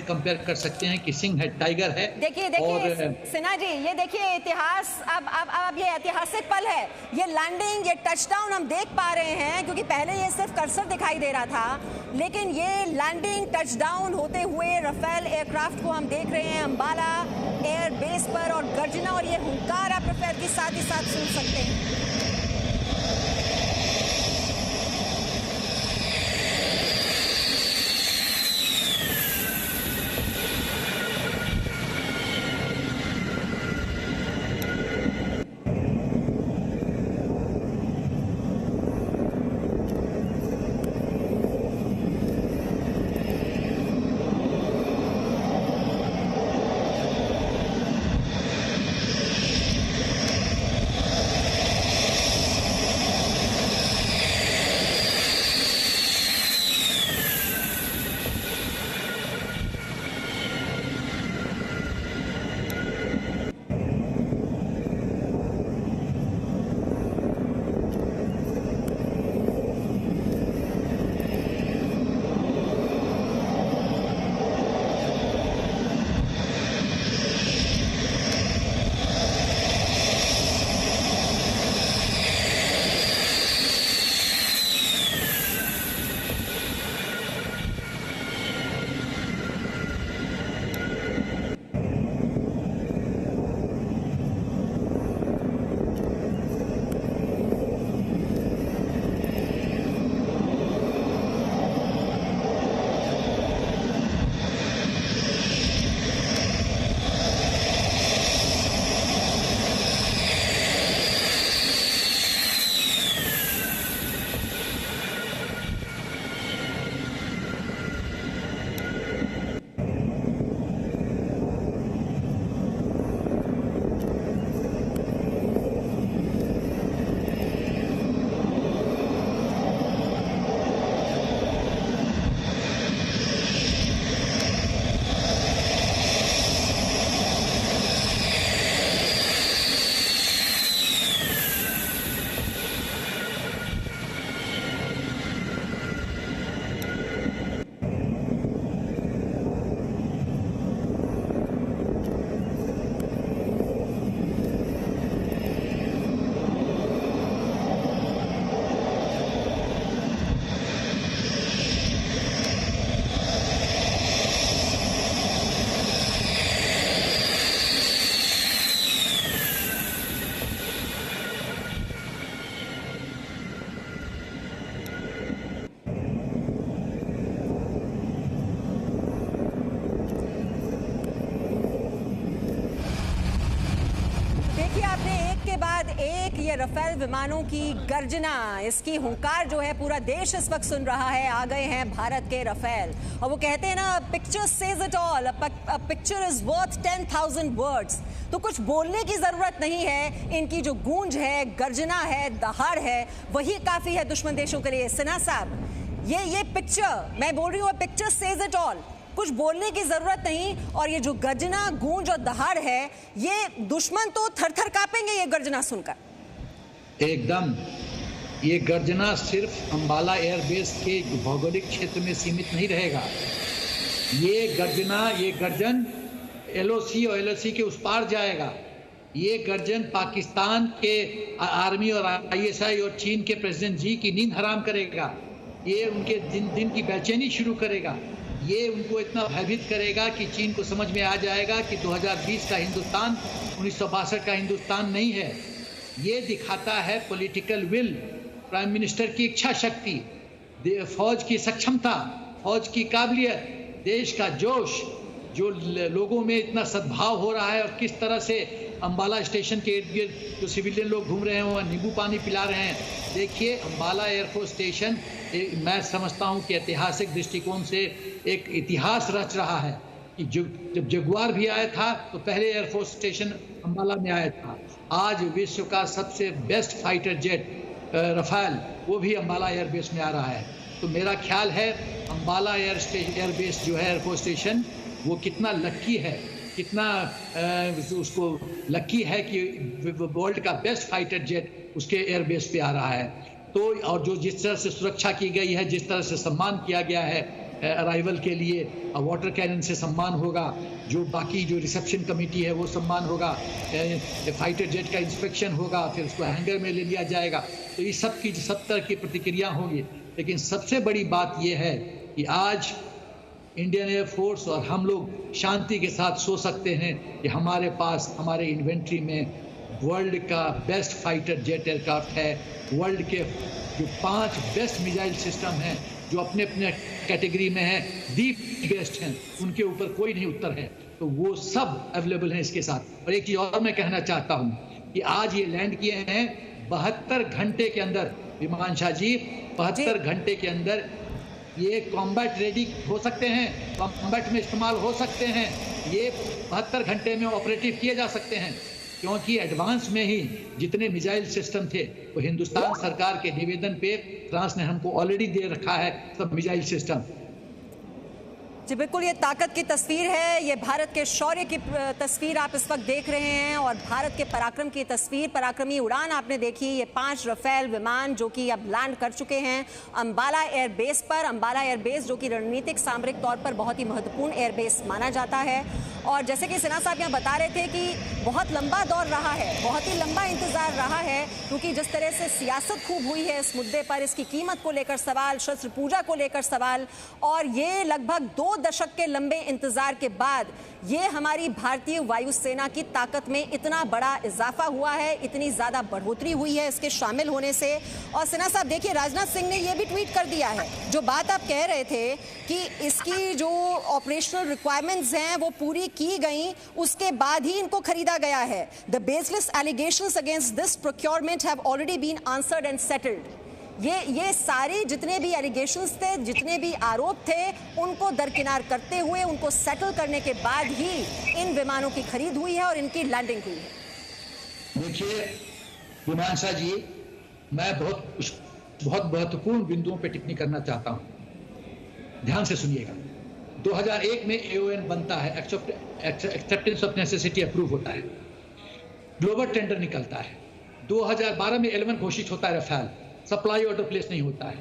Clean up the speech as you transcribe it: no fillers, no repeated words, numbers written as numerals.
Compare कर सकते हैं कि सिंह है, टाइगर है। देखिए सिन्हा जी, ये देखिए इतिहास, अब ये ऐतिहासिक पल है। ये लैंडिंग, ये टचडाउन हम देख पा रहे हैं, क्योंकि पहले ये सिर्फ कर्सर दिखाई दे रहा था, लेकिन ये लैंडिंग टचडाउन होते हुए राफेल एयरक्राफ्ट को हम देख रहे हैं अंबाला एयर बेस पर, और गर्जना और ये हुंकार आप राफेल के साथ ही साथ सुन सकते हैं। ये राफेल विमानों की गर्जना, इसकी हुंकार जो है पूरा देश इस वक्त सुन रहा है। आ गए हैं भारत के राफेल, और वो कहते हैं ना, picture says it all, a picture is worth 10,000 words. तो कुछ बोलने की जरूरत नहीं है, इनकी जो गूंज है, गर्जना है, दहाड़ है, वही काफी है दुश्मन देशों के लिए। सिन्हा साहब, ये पिक्चर, मैं बोल रही हूँ, पिक्चर सेज इट ऑल, कुछ बोलने की जरूरत नहीं। और ये जो गर्जना, गूंज और दहाड़ है, ये दुश्मन तो थर थर कांपेंगे ये गर्जना सुनकर। एकदम, ये गर्जना सिर्फ अंबाला एयरबेस के भौगोलिक क्षेत्र में सीमित नहीं रहेगा। ये गर्जन LOC और LOC के उस पार जाएगा। ये गर्जन पाकिस्तान के आर्मी और ISI और चीन के प्रेसिडेंट जी की नींद हराम करेगा। ये उनके दिन की बेचैनी शुरू करेगा। ये उनको इतना भयभीत करेगा कि चीन को समझ में आ जाएगा कि 2020 का हिंदुस्तान 1962 का हिंदुस्तान नहीं है। ये दिखाता है पॉलिटिकल विल, प्राइम मिनिस्टर की इच्छा शक्ति, फौज की सक्षमता, फौज की काबिलियत, देश का जोश, जो लोगों में इतना सद्भाव हो रहा है। और किस तरह से अंबाला स्टेशन के इर्द गिर्द जो सिविलियन लोग घूम रहे हैं, वह नींबू पानी पिला रहे हैं। देखिए, अंबाला एयरफोर्स स्टेशन मैं समझता हूं कि ऐतिहासिक दृष्टिकोण से एक इतिहास रच रहा है कि जब जगुआर भी आया था तो पहले एयरफोर्स स्टेशन अंबाला में आया था। आज विश्व का सबसे बेस्ट फाइटर जेट राफेल, वो भी अंबाला एयरबेस में आ रहा है। तो मेरा ख्याल है अंबाला एयरबेस जो है एयरफोर्स स्टेशन, वो कितना लक्की है, कितना उसको लक्की है कि वर्ल्ड का बेस्ट फाइटर जेट उसके एयरबेस पे आ रहा है। तो और जो जिस तरह से सुरक्षा की गई है, जिस तरह से सम्मान किया गया है अराइवल के लिए वाटर कैनन से सम्मान होगा, जो बाकी जो रिसेप्शन कमेटी है वो सम्मान होगा, फाइटर जेट का इंस्पेक्शन होगा, फिर उसको हैंगर में ले लिया जाएगा। तो ये सब की 70 की प्रतिक्रिया होंगी। लेकिन सबसे बड़ी बात यह है कि आज इंडियन एयरफोर्स और हम लोग शांति के साथ सो सकते हैं कि हमारे पास हमारे इन्वेंट्री में वर्ल्ड का बेस्ट फाइटर जेट एयरक्राफ्ट है। वर्ल्ड के जो 5 बेस्ट मिसाइल सिस्टम हैं जो अपने अपने कैटेगरी में हैं, दी बेस्ट हैं, उनके ऊपर कोई नहीं उत्तर है। तो वो सब अवेलेबल हैं इसके साथ। और एक चीज़ और मैं कहना चाहता हूँ कि आज ये लैंड किए हैं 72 घंटे के अंदर। विमान शाह जी 72 घंटे के अंदर ये कॉम्बैट रेडी हो सकते हैं, कॉम्बैट में इस्तेमाल हो सकते हैं, ये 72 घंटे में ऑपरेटिव किए जा सकते हैं। क्योंकि एडवांस में ही जितने मिसाइल सिस्टम थे वो हिंदुस्तान सरकार के निवेदन पे फ्रांस ने हमको ऑलरेडी दे रखा है, सब मिसाइल सिस्टम। जी बिल्कुल, ये ताकत की तस्वीर है, ये भारत के शौर्य की तस्वीर आप इस वक्त देख रहे हैं और भारत के पराक्रम की तस्वीर। पराक्रमी उड़ान आपने देखी, ये 5 राफेल विमान जो कि अब लैंड कर चुके हैं अंबाला एयरबेस पर। अंबाला एयरबेस जो कि रणनीतिक सामरिक तौर पर बहुत ही महत्वपूर्ण एयरबेस माना जाता है। और जैसे कि सिन्हा साहब यहाँ बता रहे थे कि बहुत लंबा दौर रहा है, बहुत ही लंबा इंतजार रहा है, क्योंकि जिस तरह से सियासत खूब हुई है इस मुद्दे पर, इसकी कीमत को लेकर सवाल, शस्त्र पूजा को लेकर सवाल, और ये लगभग 2 दशक के लंबे इंतजार के बाद ये हमारी भारतीय वायुसेना की ताकत में इतना बड़ा इजाफा हुआ है, इतनी ज्यादा बढ़ोतरी हुई है इसके शामिल होने से। और सिन्हा साहब देखिए, राजनाथ सिंह ने ये भी ट्वीट कर दिया है, जो बात आप कह रहे थे कि इसकी जो ऑपरेशनल रिक्वायरमेंट्स हैं वो पूरी की गई, उसके बाद ही इनको खरीदा गया है। The baseless allegations against this procurement have already been answered and settled. ये सारे जितने भी एलिगेशंस थे, जितने भी आरोप थे, उनको दरकिनार करते हुए, उनको सेटल करने के बाद ही इन विमानों की खरीद हुई है और इनकी लैंडिंग हुई है। देखिए विमान शाह जी, मैं बहुत महत्वपूर्ण बिंदुओं पे टिप्पणी करना चाहता हूं, ध्यान से सुनिएगा। 2001 में AON बनता है, एक्सेप्टेंस ऑफ नेसेसिटी अप्रूव होता है, ग्लोबल टेंडर निकलता है, 2012 में 11 घोषित होता है रफाल, सप्लाई ऑर्डर प्लेस नहीं होता है।